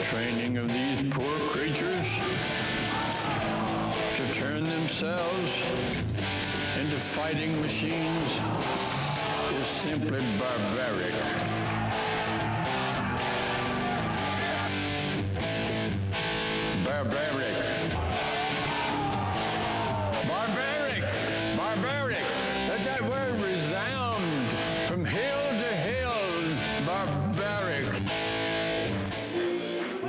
training of these poor creatures to turn themselves into fighting machines is simply barbaric. Barbaric. Barbaric. Barbaric. Let that word resound from hill to hill. Barbaric.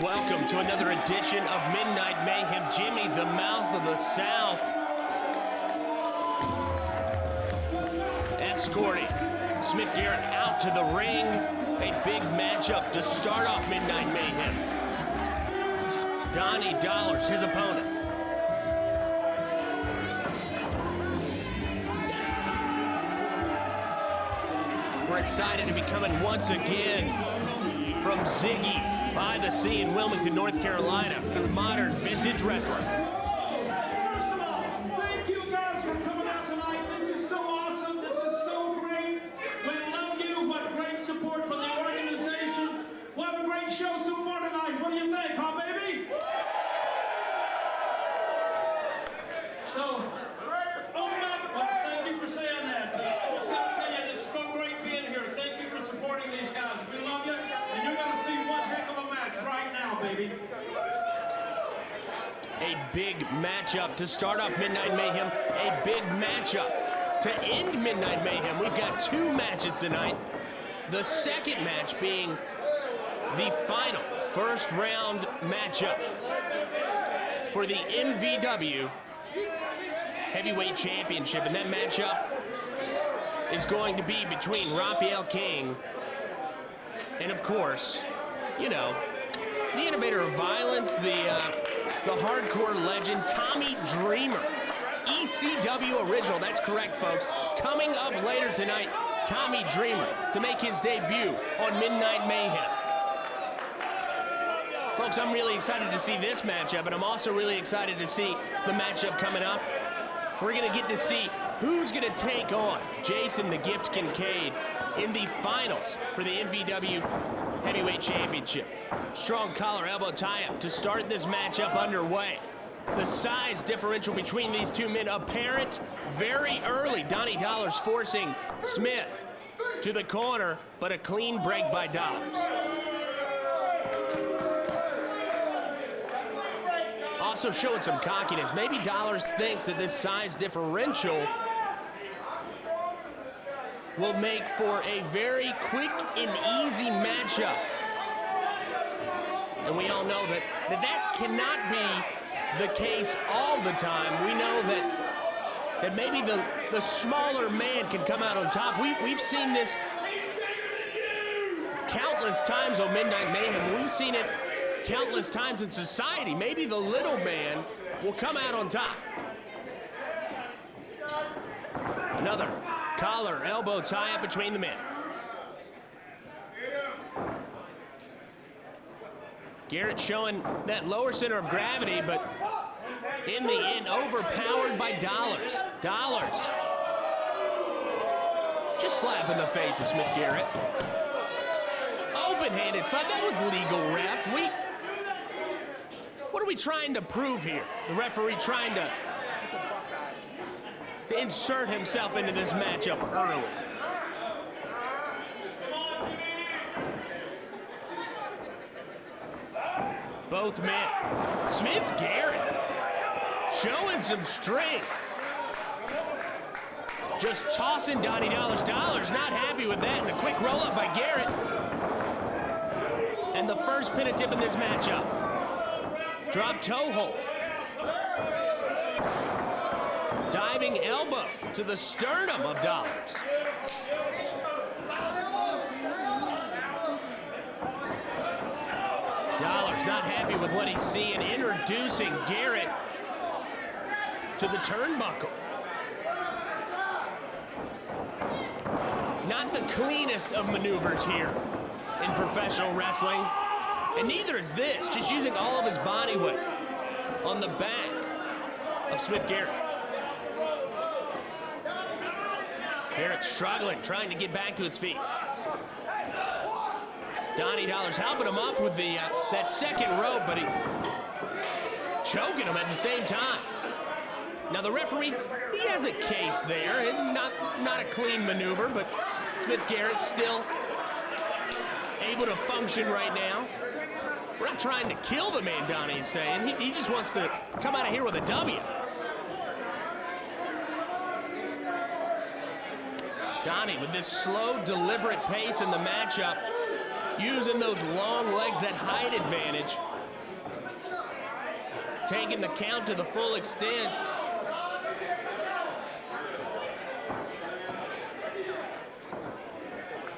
Welcome to another edition of Midnight Mayhem. Jimmy, the mouth of the South, escorting Smith Garrett out to the ring. A big matchup to start off Midnight Mayhem. Donnie Dollars, his opponent. We're excited to be coming once again from Ziggy's by the Sea in Wilmington, North Carolina, through modern vintage wrestling. Thank you guys for coming out tonight. This is so awesome. This is so great. We love you. What great support from the organization. What a great show so far tonight. What do you think, huh, baby? So, thank you for saying that. I just got to tell you, it's so great being here. Thank you for supporting these guys. We love you, and you're going to see one heck of a match right now, baby. A big matchup to start off Midnight Mayhem. A big matchup to end Midnight Mayhem. We've got two matches tonight. The second match being the final first round matchup for the MVW Heavyweight Championship. And that matchup is going to be between Raphael King and, of course, you know, the innovator of violence, the hardcore legend, Tommy Dreamer. ECW original, that's correct, folks. Coming up later tonight, Tommy Dreamer to make his debut on Midnight Mayhem. Folks, I'm really excited to see this matchup, and I'm also really excited to see the matchup coming up. We're going to get to see who's going to take on Jason the Gift Kincaid in the finals for the MVW Heavyweight Championship. Strong collar elbow tie-up to start this matchup underway. The size differential between these two men apparent very early. Donnie Dollars forcing Smith to the corner, but a clean break by Dollars. Also showing some cockiness. Maybe Dollars thinks that this size differential will make for a very quick and easy matchup. And we all know that cannot be the case all the time. We know that maybe the smaller man can come out on top. We've seen this countless times on Midnight Mayhem. We've seen it countless times in society. Maybe the little man will come out on top. Another collar elbow tie-up between the men. Garrett showing that lower center of gravity, but in the end, overpowered by Dollars. Dollars just slap in the face of Smith Garrett. Open-handed slap. That was legal, ref. What are we trying to prove here? The referee trying to insert himself into this matchup early. Both men. Smith Garrett showing some strength. Just tossing Donnie Dollars. Dollars not happy with that, and a quick roll-up by Garrett. And the first pin attempt in this matchup. Drop toe hold. Diving elbow to the sternum of Dollars. Dollars not happy with what he's seeing, introducing Garrett to the turnbuckle. Not the cleanest of maneuvers here in professional wrestling, and neither is this, just using all of his body weight on the back of Smith Garrett. Garrett struggling, trying to get back to his feet. Donnie Dollars helping him up with the that second rope, but he choking him at the same time. Now the referee, he has a case there. It's not a clean maneuver, but Smith Garrett still able to function right now. We're not trying to kill the man, Donnie's saying. He just wants to come out of here with a W. Donnie with this slow, deliberate pace in the matchup, using those long legs, that height advantage. Taking the count to the full extent.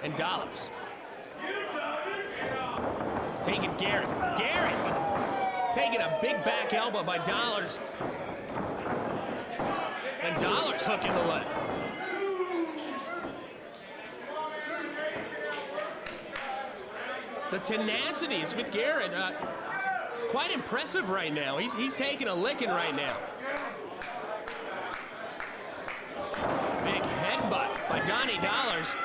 And Dollars. Taking Garrett. Garrett taking a big back elbow by Dollars. And Dollars hooking the leg. The tenacity of Smith Garrett, quite impressive right now. He's taking a licking right now. Big headbutt by Donnie Dollars.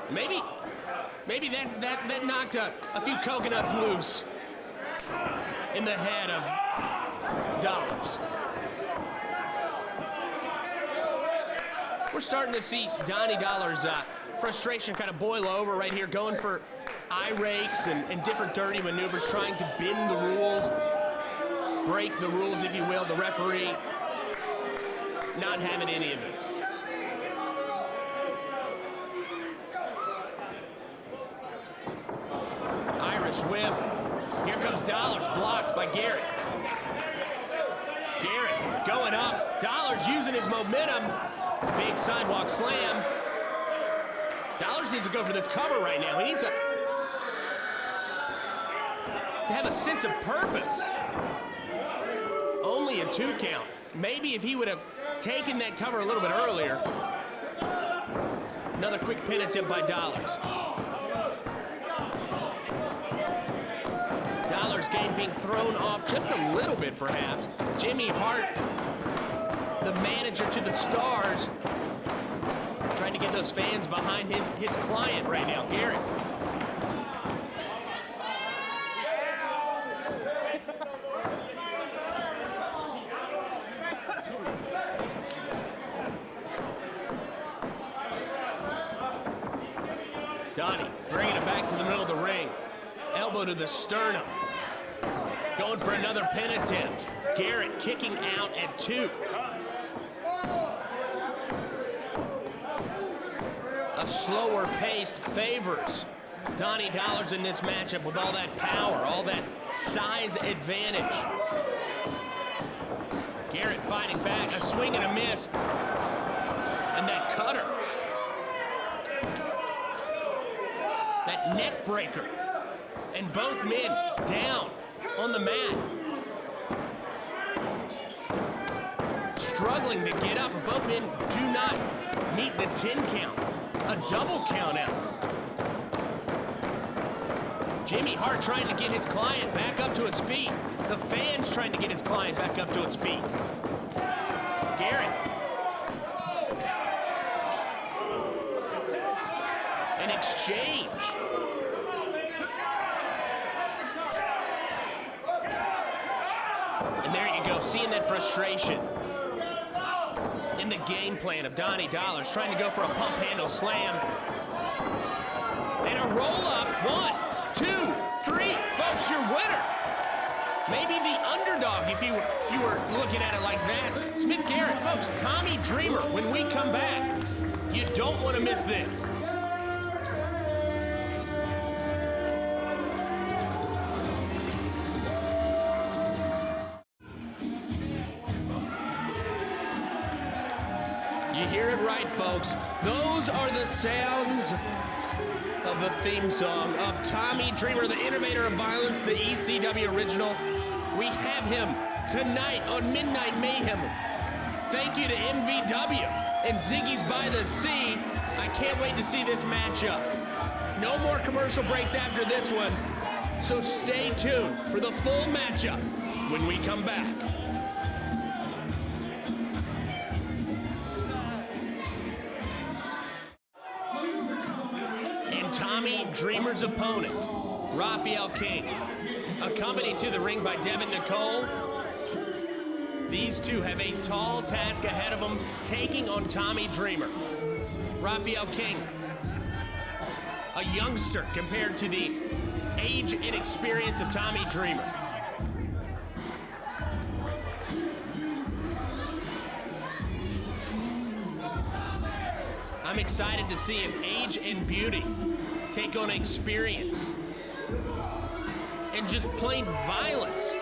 Maybe that knocked a few coconuts loose in the head of Dollars. We're starting to see Donnie Dollars' frustration kind of boil over right here, going for eye rakes and different dirty maneuvers, trying to bend the rules, break the rules, if you will. The referee not having any of this. Irish whip. Here comes Dollars, blocked by Garrett. Garrett going up. Dollars using his momentum. Big sidewalk slam. Dollars needs to go for this cover right now. He needs to have a sense of purpose. Only a 2 count. Maybe if he would have taken that cover a little bit earlier. Another quick pin attempt by Dollars. Dollars game being thrown off just a little bit, perhaps. Jimmy Hart, the manager to the Stars, trying to get those fans behind his client right now, Garrett. Donnie bringing it back to the middle of the ring. Elbow to the sternum. Going for another pin attempt. Garrett kicking out at 2. A slower paced favors Donnie Dollars in this matchup with all that power, all that size advantage. Garrett fighting back, a swing and a miss. And that cutter. That neck breaker. And both men down on the mat. Struggling to get up. Both men do not meet the 10 count. A double count out. Jimmy Hart trying to get his client back up to his feet. The fans trying to get his client back up to his feet. Garrett. An exchange. And there you go, seeing that frustration in the game plan of Donnie Dollars, trying to go for a pump handle slam. And a roll up. 1, 2, 3. Folks, your winner. Maybe the underdog if you were looking at it like that. Smith Garrett, folks, Tommy Dreamer, when we come back. You don't want to miss this. You hear it right, folks. Those are the sounds of the theme song of Tommy Dreamer, the innovator of violence, the ECW original. We have him tonight on Midnight Mayhem. Thank you to MVW and Ziggy's by the Sea. I can't wait to see this matchup. No more commercial breaks after this one, so stay tuned for the full matchup when we come back. Tommy Dreamer's opponent, Raphael King, accompanied to the ring by Devin Nicole. These two have a tall task ahead of them, taking on Tommy Dreamer. Raphael King, a youngster compared to the age and experience of Tommy Dreamer. I'm excited to see if age and beauty take on experience and just plain violence.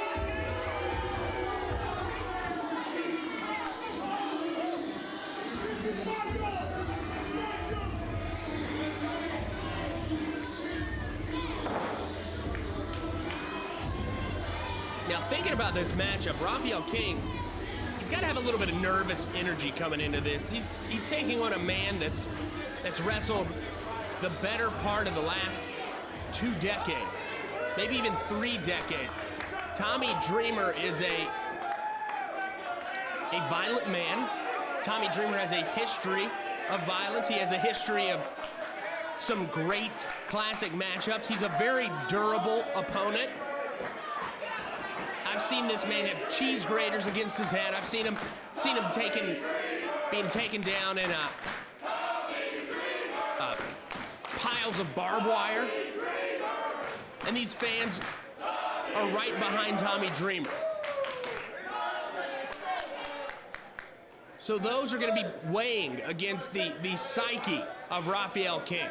Now, thinking about this matchup, Raphael King, he's got to have a little bit of nervous energy coming into this. He's taking on a man that's wrestled the better part of the last 2 decades, maybe even 3 decades. Tommy Dreamer is a violent man. Tommy Dreamer has a history of violence. He has a history of some great classic matchups. He's a very durable opponent. I've seen this man have cheese graters against his head. I've seen him being taken down in piles of barbed wire. And these fans are right behind Tommy Dreamer. So those are going to be weighing against the psyche of Raphael King.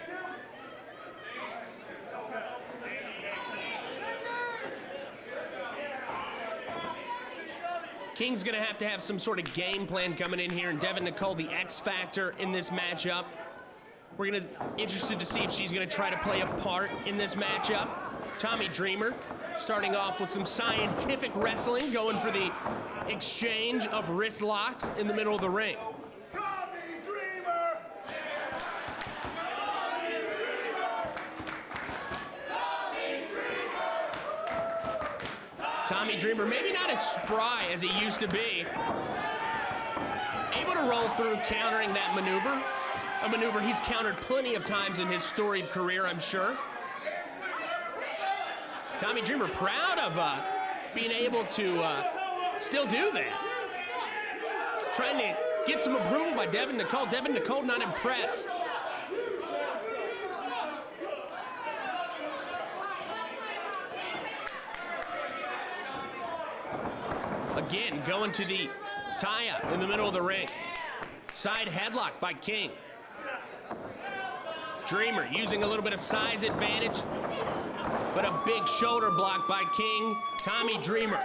King's going to have some sort of game plan coming in here, and Devin Nicole, the X factor in this matchup. We're going to interested to see if she's going to try to play a part in this matchup. Tommy Dreamer starting off with some scientific wrestling, going for the exchange of wrist locks in the middle of the ring. Tommy Dreamer, maybe not as spry as he used to be. Able to roll through countering that maneuver. A maneuver he's countered plenty of times in his storied career, I'm sure. Tommy Dreamer proud of being able to still do that. Trying to get some approval by Devin Nicole. Devin Nicole not impressed. Again, going to the tie-up in the middle of the ring. Side headlock by King. Dreamer using a little bit of size advantage, but a big shoulder block by King. Tommy Dreamer.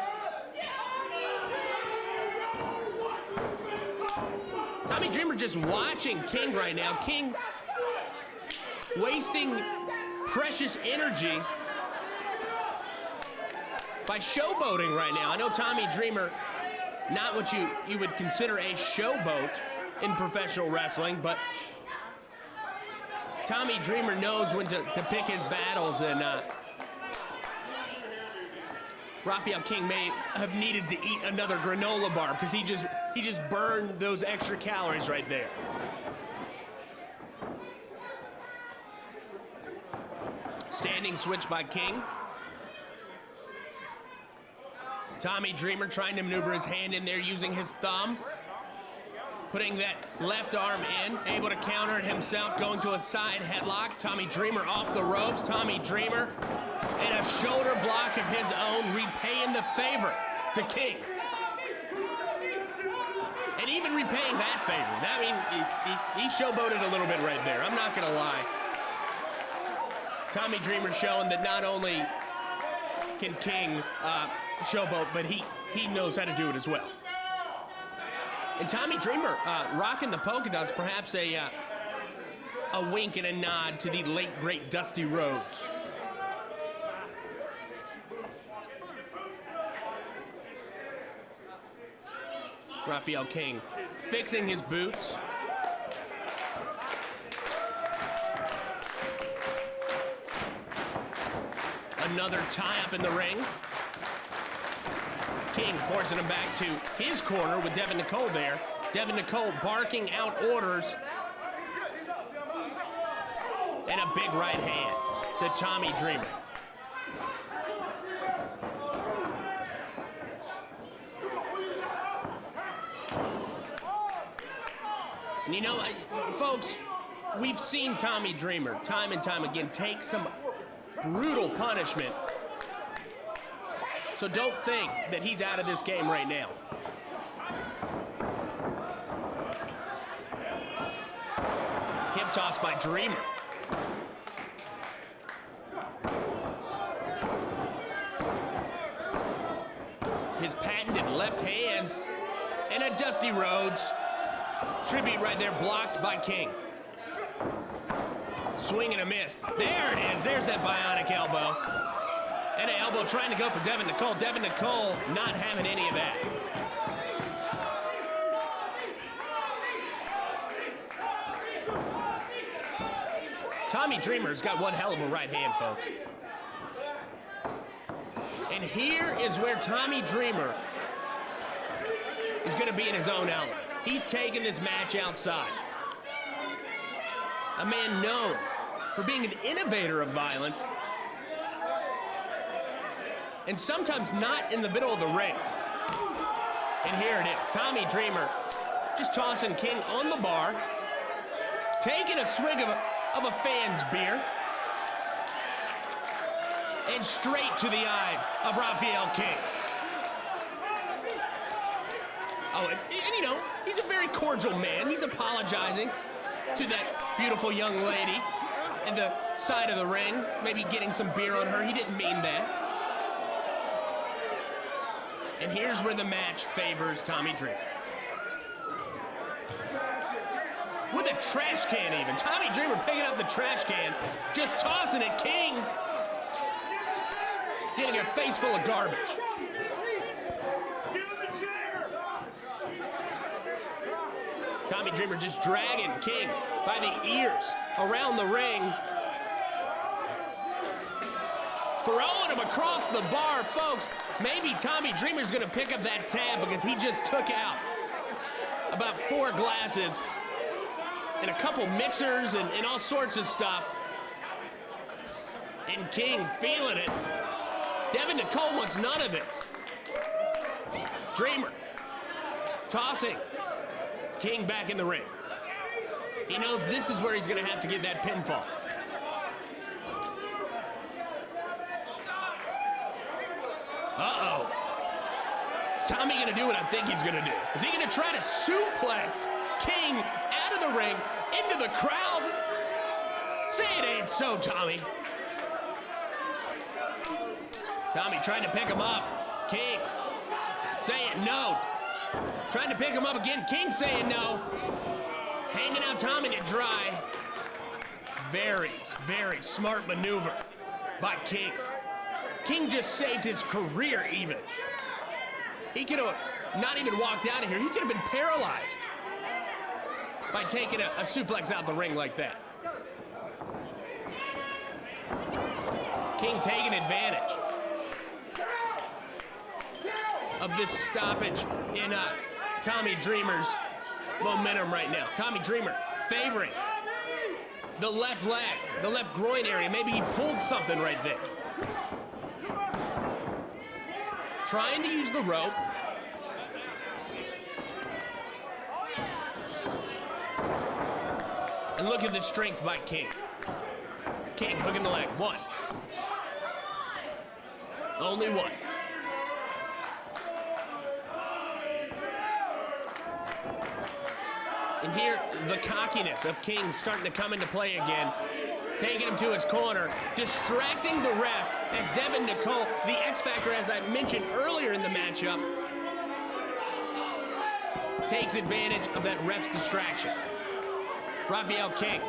Tommy Dreamer just watching King right now. King wasting precious energy by showboating right now. I know Tommy Dreamer, not what you would consider a showboat in professional wrestling, but Tommy Dreamer knows when to pick his battles, and Raphael King may have needed to eat another granola bar because he just burned those extra calories right there. Standing switch by King. Tommy Dreamer trying to maneuver his hand in there using his thumb. Putting that left arm in, able to counter it himself, going to a side headlock. Tommy Dreamer off the ropes. Tommy Dreamer and a shoulder block of his own, repaying the favor to King. And even repaying that favor. I mean, he showboated a little bit right there. I'm not going to lie. Tommy Dreamer showing that not only can King showboat, but he knows how to do it as well. And Tommy Dreamer rocking the polka dots, perhaps a wink and a nod to the late, great Dusty Rhodes. Raphael King fixing his boots. Another tie-up in the ring. King forcing him back to his corner with Devin Nicole there. Devin Nicole barking out orders. And a big right hand. to Tommy Dreamer. And you know, folks, we've seen Tommy Dreamer time and time again take some brutal punishment. So don't think that he's out of this game right now. Hip toss by Dreamer. His patented left hands and a Dusty Rhodes tribute right there, blocked by King. Swing and a miss. There it is. There's that bionic elbow. And an elbow trying to go for Devin Nicole. Devin Nicole not having any of that. Tommy Dreamer's got one hell of a right hand, folks. And here is where Tommy Dreamer is going to be in his own element. He's taking this match outside. A man known for being an innovator of violence, and sometimes not in the middle of the ring. And here it is, Tommy Dreamer just tossing King on the bar, taking a swig of a fan's beer, and straight to the eyes of Raphael King. Oh, and you know, he's a very cordial man. He's apologizing to that beautiful young lady at the side of the ring, maybe getting some beer on her. He didn't mean that. And here's where the match favors Tommy Dreamer. With a trash can even. Tommy Dreamer picking up the trash can, just tossing it. King getting a face full of garbage. Tommy Dreamer just dragging King by the ears around the ring. Throwing him across the bar, folks. Maybe Tommy Dreamer's gonna pick up that tab because he just took out about 4 glasses and a couple mixers and all sorts of stuff. And King feeling it. Devin Nicole wants none of this. Dreamer tossing King back in the ring. He knows this is where he's gonna have to get that pinfall. Uh-oh. Is Tommy gonna do what I think he's gonna do? Is he gonna try to suplex King out of the ring into the crowd? Say it ain't so, Tommy. Tommy trying to pick him up. King saying no. Trying to pick him up again. King saying no. Hanging out Tommy to dry. Very, very smart maneuver by King. King just saved his career even. He could have not even walked out of here. He could have been paralyzed by taking a suplex out the ring like that. King taking advantage of this stoppage in Tommy Dreamer's momentum right now. Tommy Dreamer favoring the left leg, the left groin area. Maybe he pulled something right there. Trying to use the rope. And look at the strength by King. King hooking the leg. 1. Only 1. And here, the cockiness of King starting to come into play again. Taking him to his corner, distracting the ref as Devin Nicole, the X Factor, as I mentioned earlier in the matchup, takes advantage of that ref's distraction. Raphael King.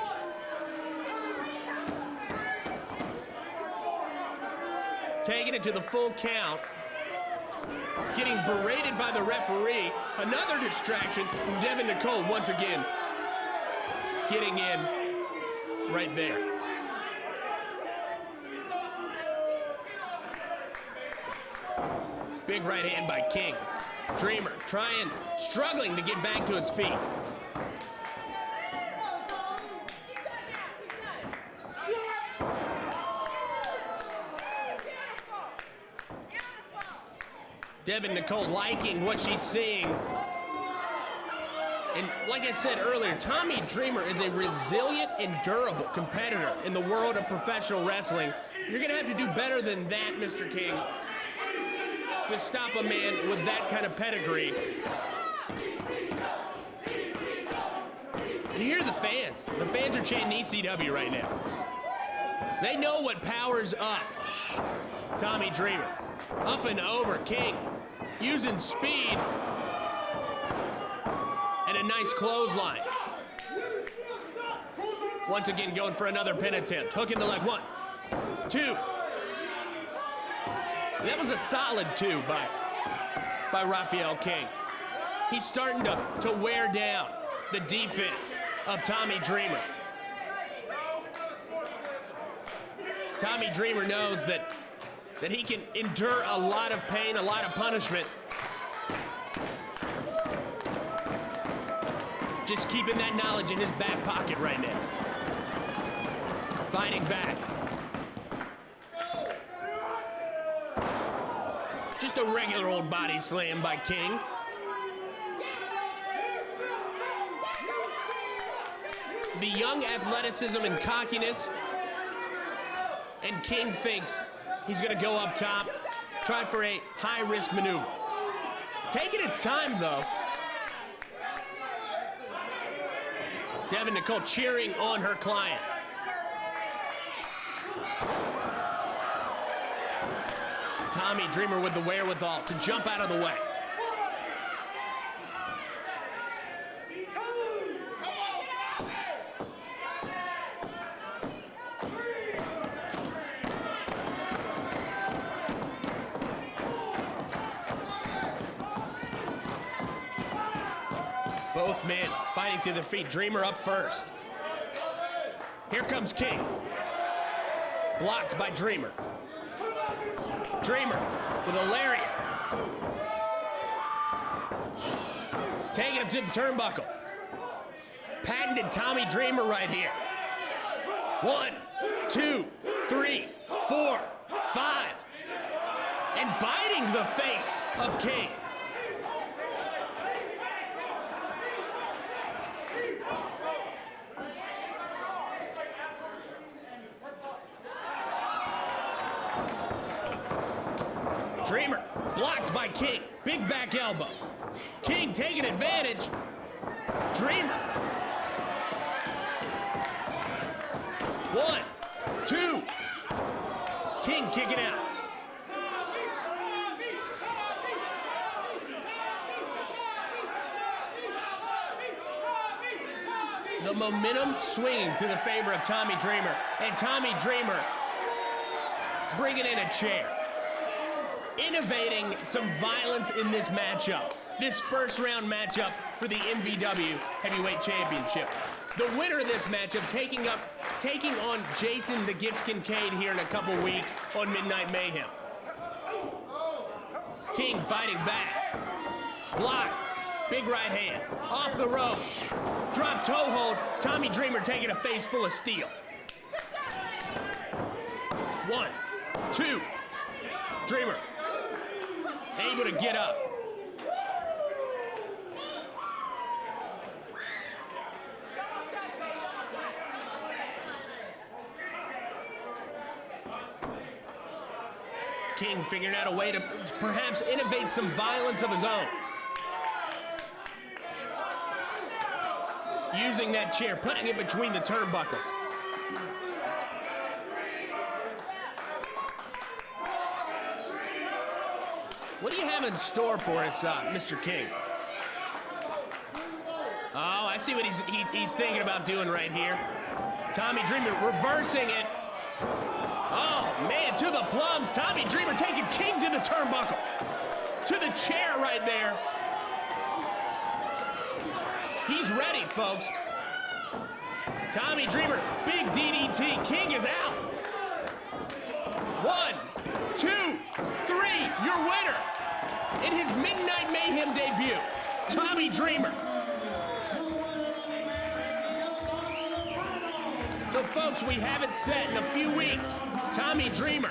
Taking it to the full count. Getting berated by the referee. Another distraction. Devin Nicole once again getting in right there. Big right hand by King. Dreamer struggling to get back to his feet. Devin Nicole liking what she's seeing. And like I said earlier, Tommy Dreamer is a resilient and durable competitor in the world of professional wrestling. You're going to have to do better than that, Mr. King, to stop a man with that kind of pedigree. And you hear the fans. The fans are chanting ECW right now. They know what powers up Tommy Dreamer. Up and over King, using speed. And a nice clothesline. Once again, going for another pin attempt. Hooking the leg. 1, 2. That was a solid 2 by Raphael King. He's starting to wear down the defense of Tommy Dreamer. Tommy Dreamer knows that he can endure a lot of pain, a lot of punishment. Just keeping that knowledge in his back pocket right now. Fighting back. Just a regular old body slam by King. The young athleticism and cockiness. And King thinks he's gonna go up top, try for a high-risk maneuver. Taking his time, though. Devin Nicole cheering on her client. Tommy Dreamer with the wherewithal to jump out of the way. Both men fighting to their feet. Dreamer up first. Here comes King. Blocked by Dreamer. Dreamer with a lariat. Taking him to the turnbuckle. Patented Tommy Dreamer right here. 1, 2, 3, 4, 5. And biting the face of King. Dreamer blocked by King. Big back elbow. King taking advantage. Dreamer. 1, 2. King kicking out. The momentum swinging to the favor of Tommy Dreamer. And Tommy Dreamer bringing in a chair. Innovating some violence in this matchup. This first round matchup for the MVW Heavyweight Championship. The winner of this matchup taking on Jason the Gift Kincaid here in a couple weeks on Midnight Mayhem. King fighting back. Blocked. Big right hand. Off the ropes. Drop toe hold. Tommy Dreamer taking a face full of steel. 1, 2. Dreamer able to get up. King figuring out a way to perhaps innovate some violence of his own. Using that chair, putting it between the turnbuckles. What do you have in store for us, Mr. King? Oh, I see what he's thinking about doing right here. Tommy Dreamer reversing it. Oh, man, to the plums. Tommy Dreamer taking King to the turnbuckle. To the chair right there. He's ready, folks. Tommy Dreamer, big DDT. King is out. 1, 2, 3, your winner. In his Midnight Mayhem debut, Tommy Dreamer. So, folks, we have it set in a few weeks. Tommy Dreamer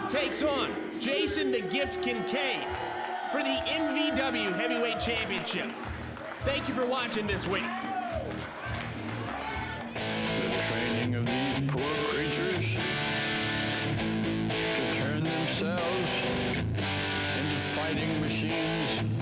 takes on Jason the Gift Kincaid for the NVW Heavyweight Championship. Thank you for watching this week. The training of these poor creatures to turn themselves into fighting machines